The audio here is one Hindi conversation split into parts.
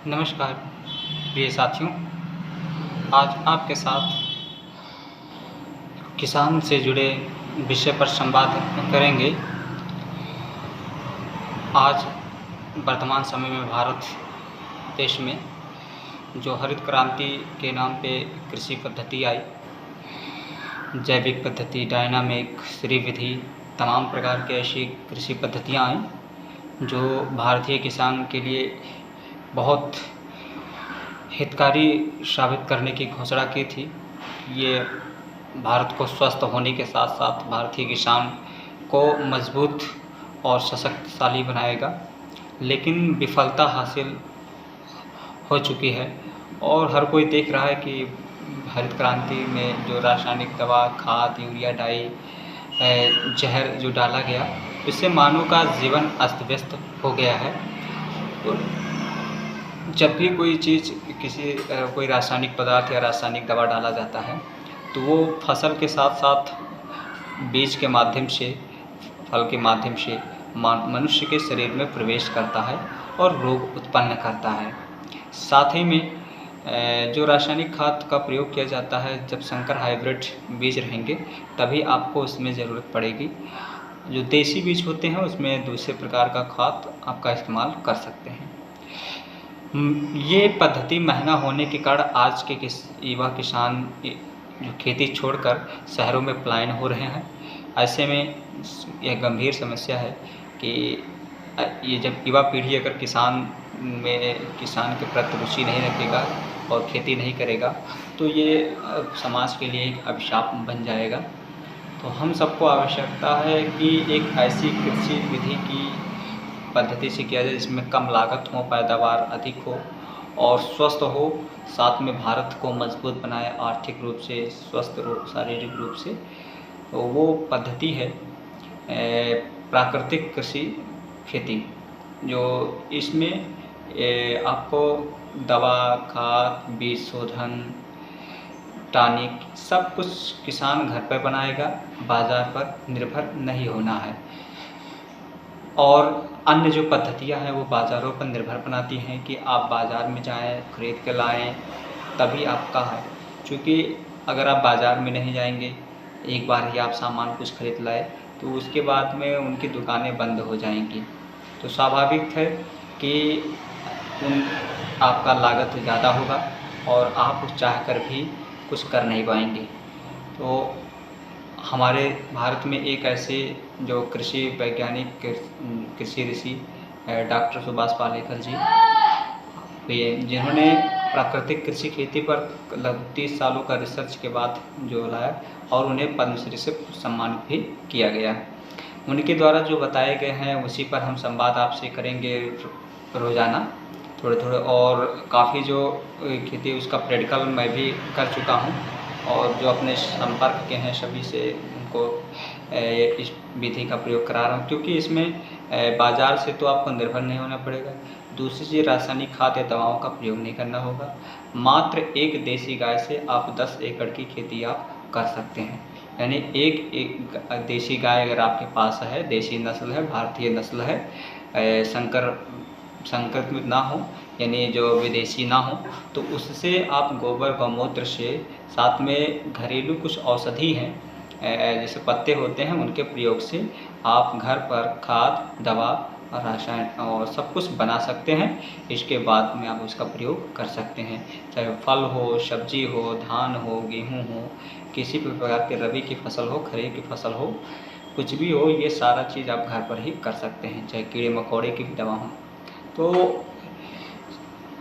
नमस्कार प्रिय साथियों, आज आपके साथ किसान से जुड़े विषय पर संवाद करेंगे। आज वर्तमान समय में भारत देश में जो हरित क्रांति के नाम पे कृषि पद्धति आई, जैविक पद्धति, डायनामिक, श्री विधि, तमाम प्रकार की ऐसी कृषि पद्धतियाँ आई जो भारतीय किसान के लिए बहुत हितकारी साबित करने की घोषणा की थी। ये भारत को स्वस्थ होने के साथ साथ भारतीय किसान को मजबूत और सशक्तिशाली बनाएगा, लेकिन विफलता हासिल हो चुकी है और हर कोई देख रहा है कि हरित क्रांति में जो रासायनिक दवा, खाद, यूरिया, डाई, जहर जो डाला गया, इससे मानव का जीवन अस्त व्यस्त हो गया है। तो जब भी कोई चीज़ कोई रासायनिक पदार्थ या रासायनिक दवा डाला जाता है तो वो फसल के साथ साथ बीज के माध्यम से, फल के माध्यम से मनुष्य के शरीर में प्रवेश करता है और रोग उत्पन्न करता है। साथ ही में जो रासायनिक खाद का प्रयोग किया जाता है, जब संकर हाइब्रिड बीज रहेंगे तभी आपको उसमें ज़रूरत पड़ेगी। जो देसी बीज होते हैं उसमें दूसरे प्रकार का खाद आपका इस्तेमाल कर सकते हैं। ये पद्धति महंगा होने के कारण आज के युवा किसान जो खेती छोड़कर शहरों में पलायन हो रहे हैं। ऐसे में यह गंभीर समस्या है कि ये जब युवा पीढ़ी अगर किसान के प्रति रुचि नहीं रखेगा और खेती नहीं करेगा तो ये समाज के लिए एक अभिशाप बन जाएगा। तो हम सबको आवश्यकता है कि एक ऐसी कृषि विधि की पद्धति से किया जाए जिसमें कम लागत हो, पैदावार अधिक हो और स्वस्थ हो, साथ में भारत को मजबूत बनाए, आर्थिक रूप से स्वस्थ शारीरिक रूप से। तो वो पद्धति है प्राकृतिक कृषि खेती, जो इसमें आपको दवा, खाद, बीज शोधन, टॉनिक सब कुछ किसान घर पर बनाएगा, बाज़ार पर निर्भर नहीं होना है। और अन्य जो पद्धतियाँ हैं वो बाज़ारों पर निर्भर बनाती हैं कि आप बाज़ार में जाएं, खरीद के लाएं, तभी आपका है। क्योंकि अगर आप बाज़ार में नहीं जाएंगे, एक बार ही आप सामान कुछ खरीद लाए तो उसके बाद में उनकी दुकानें बंद हो जाएंगी, तो स्वाभाविक है कि आपका लागत ज़्यादा होगा और आप चाह कर भी कुछ कर नहीं पाएंगे। तो हमारे भारत में एक ऐसे जो कृषि वैज्ञानिक, कृषि ऋषि डॉक्टर सुभाष पालेकर जी हुए, जिन्होंने प्राकृतिक कृषि खेती पर लगभग 30 सालों का रिसर्च के बाद जो लाया और उन्हें पद्मश्री से सम्मानित भी किया गया। उनके द्वारा जो बताए गए हैं उसी पर हम संवाद आपसे करेंगे रोज़ाना थोड़े थोड़े। और काफ़ी जो खेती उसका प्रैक्टिकल मैं भी कर चुका हूँ और जो अपने संपर्क के हैं सभी से उनको इस विधि का प्रयोग करा रहा हूँ, क्योंकि इसमें बाज़ार से तो आपको निर्भर नहीं होना पड़ेगा। दूसरी चीज़, रासायनिक खाद या दवाओं का प्रयोग नहीं करना होगा। मात्र एक देसी गाय से आप 10 एकड़ की खेती आप कर सकते हैं। यानी एक देसी गाय अगर आपके पास है, देसी नस्ल है, भारतीय नस्ल है, संकरित ना हो, यानी जो विदेशी ना हो, तो उससे आप गोबर गौमूत्र से, साथ में घरेलू कुछ औषधि हैं जैसे पत्ते होते हैं, उनके प्रयोग से आप घर पर खाद, दवा और रासायन और सब कुछ बना सकते हैं। इसके बाद में आप उसका प्रयोग कर सकते हैं, चाहे फल हो, सब्जी हो, धान हो, गेहूँ हो, किसी भी प्रकार के रबी की फसल हो, खरीफ की फसल हो, कुछ भी हो, ये सारा चीज़ आप घर पर ही कर सकते हैं, चाहे कीड़े मकोड़े की भी दवा हो। तो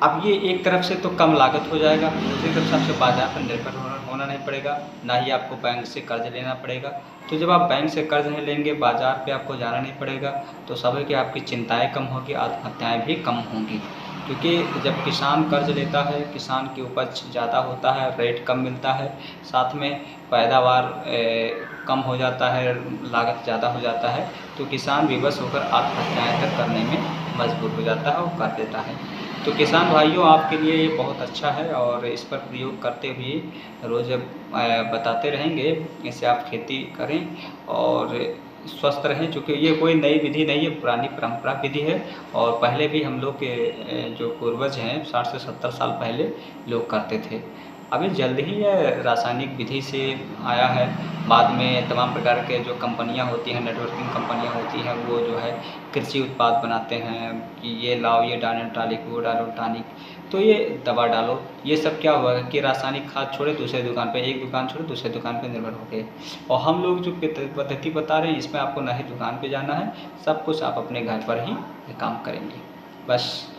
अब ये एक तरफ से तो कम लागत हो जाएगा, दूसरी तरफ से आपसे बाज़ार पर निर्भर होना नहीं पड़ेगा, ना ही आपको बैंक से कर्ज लेना पड़ेगा। तो जब आप बैंक से कर्ज नहीं लेंगे, बाज़ार पे आपको जाना नहीं पड़ेगा, तो सब है कि आपकी चिंताएं कम होगी, आत्महत्याएं भी कम होंगी। क्योंकि जब किसान कर्ज लेता है, किसान की उपज ज़्यादा होता है, रेट कम मिलता है, साथ में पैदावार कम हो जाता है, लागत ज़्यादा हो जाता है, तो किसान विवश होकर आत्महत्याएं तक करने में मजबूर हो जाता है और कर देता है। तो किसान भाइयों, आपके लिए ये बहुत अच्छा है और इस पर प्रयोग करते हुए रोज़ बताते रहेंगे, इससे आप खेती करें और स्वस्थ रहें, चूँकि ये कोई नई विधि नहीं है, पुरानी परंपरा विधि है और पहले भी हम लोग के जो पूर्वज हैं 60 से 70 साल पहले लोग करते थे। अभी जल्द ही यह रासायनिक विधि से आया है। बाद में तमाम प्रकार के जो कंपनियां होती हैं, नेटवर्किंग कंपनियां होती हैं, वो जो है कृषि उत्पाद बनाते हैं कि ये लाओ, ये डालो टॉनिक, वो डालो टॉनिक, तो ये दवा डालो। ये सब क्या हुआ कि रासायनिक खाद छोड़े दूसरे दुकान पे, एक दुकान छोड़े दूसरे दुकान पे निर्भर हो गए। और हम लोग जो पद्धति बता रहे हैं, इसमें आपको ना ही दुकान पे जाना है, सब कुछ आप अपने घर पर ही काम करेंगे। बस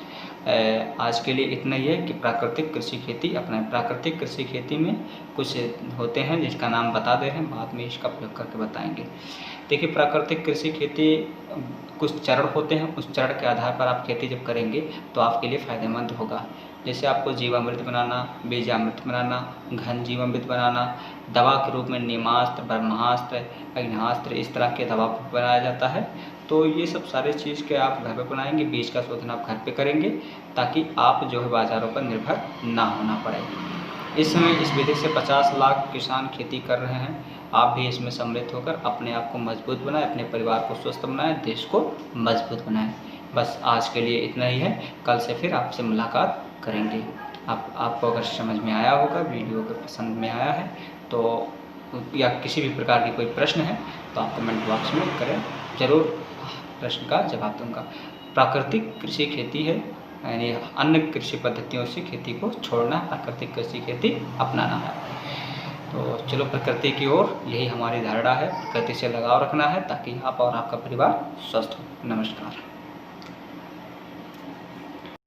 आज के लिए इतना ही है कि प्राकृतिक कृषि खेती अपनाएं। प्राकृतिक कृषि खेती में कुछ होते हैं जिसका नाम बता दे रहे हैं, बाद में इसका प्रयोग करके बताएंगे। देखिए, प्राकृतिक कृषि खेती कुछ चरण होते हैं, उस चरण के आधार पर आप खेती जब करेंगे तो आपके लिए फ़ायदेमंद होगा। जैसे आपको जीवामृत बनाना, बीजामृत बनाना, घन जीवामृत बनाना, दवा के रूप में नीमास्त्र, ब्रह्मास्त्र, अग्न्यास्त्र, इस तरह के दवा बनाया जाता है। तो ये सब सारे चीज़ के आप घर पे बनाएंगे, बीज का शोधन आप घर पे करेंगे, ताकि आप जो है बाज़ारों पर निर्भर ना होना पड़े। इस समय इस विधि से 50 लाख किसान खेती कर रहे हैं। आप भी इसमें सम्मिलित होकर अपने आप को मजबूत बनाएं, अपने परिवार को स्वस्थ बनाएं, देश को मजबूत बनाएं। बस आज के लिए इतना ही है, कल से फिर आपसे मुलाकात करेंगे। आपको अगर समझ में आया होगा, वीडियो अगर पसंद में आया है तो, या किसी भी प्रकार की कोई प्रश्न है तो आप कमेंट बॉक्स में करें, ज़रूर प्रश्न का जवाब दूंगा। प्राकृतिक कृषि खेती है, यानी अन्य कृषि पद्धतियों से खेती को छोड़ना, प्राकृतिक कृषि खेती अपनाना है। तो चलो, प्रकृति की ओर यही हमारी धारणा है, प्रकृति से लगाव रखना है ताकि आप और आपका परिवार स्वस्थ हो। नमस्कार।